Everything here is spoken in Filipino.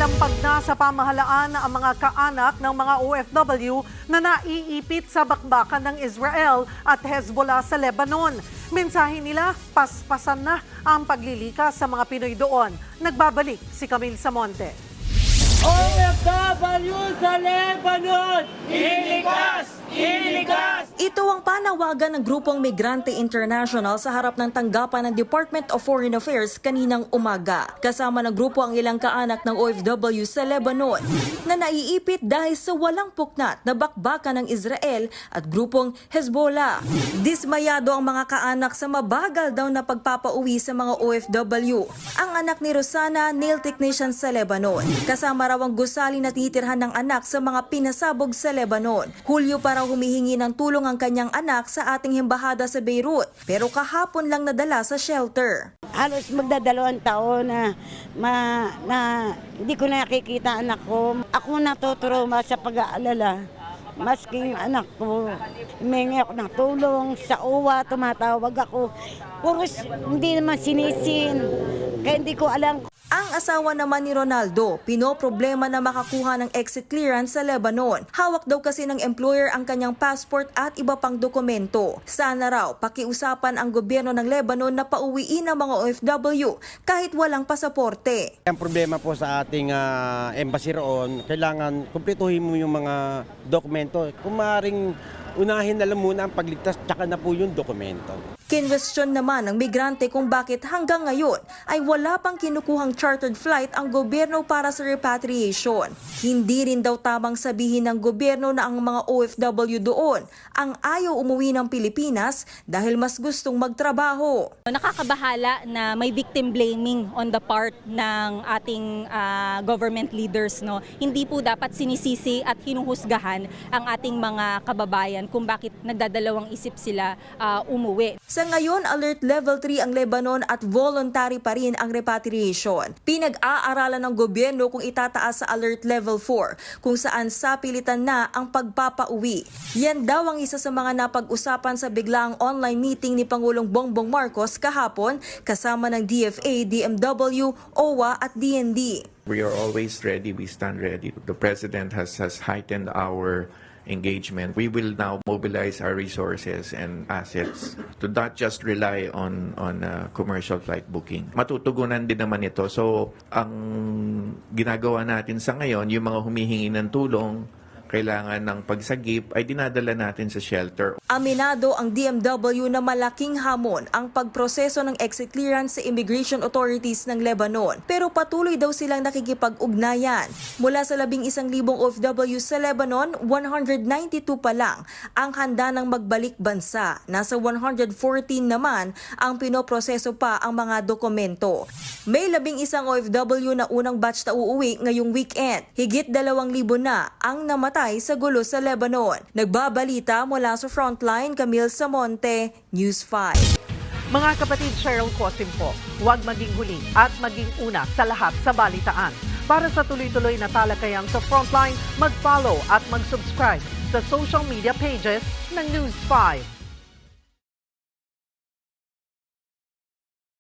Nalampag na sa pamahalaan ang mga kaanak ng mga OFW na naiipit sa bakbakan ng Israel at Hezbollah sa Lebanon. Mensahe nila, paspasan na ang paglilikas sa mga Pinoy doon. Nagbabalik si Camille Samonte. OFW sa Lebanon! Ilikas! Ilikas! Ito ang panawagan ng Grupong Migrante International sa harap ng tanggapan ng Department of Foreign Affairs kaninang umaga. Kasama ng grupo ang ilang kaanak ng OFW sa Lebanon na naiipit dahil sa walang puknat na bakbakan ng Israel at grupong Hezbollah. Dismayado ang mga kaanak sa mabagal daw na pagpapauwi sa mga OFW. Ang anak ni Rosana, nail technician sa Lebanon. Kasama raw ang gusali na tinitirhan ng anak sa mga pinasabog sa Lebanon. Hulyo para humihingi ng tulong ang kanyang anak sa ating embahada sa Beirut, pero kahapon lang nadala sa shelter. Halos magdadalawang taon na hindi ko nakikita anak ko. Ako natuturoma sa pag-aalala. Maski yung anak ko, humingi ako ng tulong, sa uwa tumatawag ako. Puros hindi naman sinisin, kaya hindi ko alam. Ang asawa naman ni Ronaldo, pinoproblema na makakuha ng exit clearance sa Lebanon. Hawak daw kasi ng employer ang kanyang passport at iba pang dokumento. Sana raw pakiusapan ang gobyerno ng Lebanon na pauwiin ang mga OFW kahit walang pasaporte. Ang problema po sa ating embassy roon, kailangan kumpletuhin mo yung mga dokumento. Kung maaaring unahin na lang muna ang pagligtas, tsaka na po yung dokumento. Kinwestiyon naman ng migrante kung bakit hanggang ngayon ay wala pang kinukuhang chartered flight ang gobyerno para sa repatriation. Hindi rin daw tamang sabihin ng gobyerno na ang mga OFW doon ang ayaw umuwi ng Pilipinas dahil mas gustong magtrabaho. Nakakabahala na may victim blaming on the part ng ating government leaders. No? Hindi po dapat sinisisi at hinuhusgahan ang ating mga kababayan kung bakit nagdadalawang isip sila umuwi. Sa ngayon, Alert Level 3 ang Lebanon at voluntary pa rin ang repatriation. Pinag-aaralan ng gobyerno kung itataas sa Alert Level 4 kung saan sapilitan na ang pagpapauwi. Yan daw ang isa sa mga napag-usapan sa biglaang online meeting ni Pangulong Bongbong Marcos kahapon kasama ng DFA, DMW, OWA at DND. We are always ready, we stand ready. The President has heightened our engagement. We will now mobilize our resources and assets to not just rely on commercial flight booking. Matutugunan din naman ito. So, ang ginagawa natin sa ngayon, yung mga humihingi ng tulong, kailangan ng pagsagip ay dinadala natin sa shelter. Aminado ang DMW na malaking hamon ang pagproseso ng exit clearance sa immigration authorities ng Lebanon. Pero patuloy daw silang nakikipag-ugnayan. Mula sa 11,000 OFW sa Lebanon, 192 pa lang ang handa ng magbalik bansa. Nasa 114 naman ang pinoproseso pa ang mga dokumento. May 11 OFW na unang batch na uuwi ngayong weekend. Higit 2,000 na ang namatay sa gulo sa Lebanon. Nagbabalita mula sa Frontline, Camille Samonte, News 5. Mga kapatid, Cheryl Cosim po, huwag maging huli at maging una sa lahat sa balitaan. Para sa tuloy-tuloy na talakayang sa Frontline, mag-follow at mag-subscribe sa social media pages ng News 5.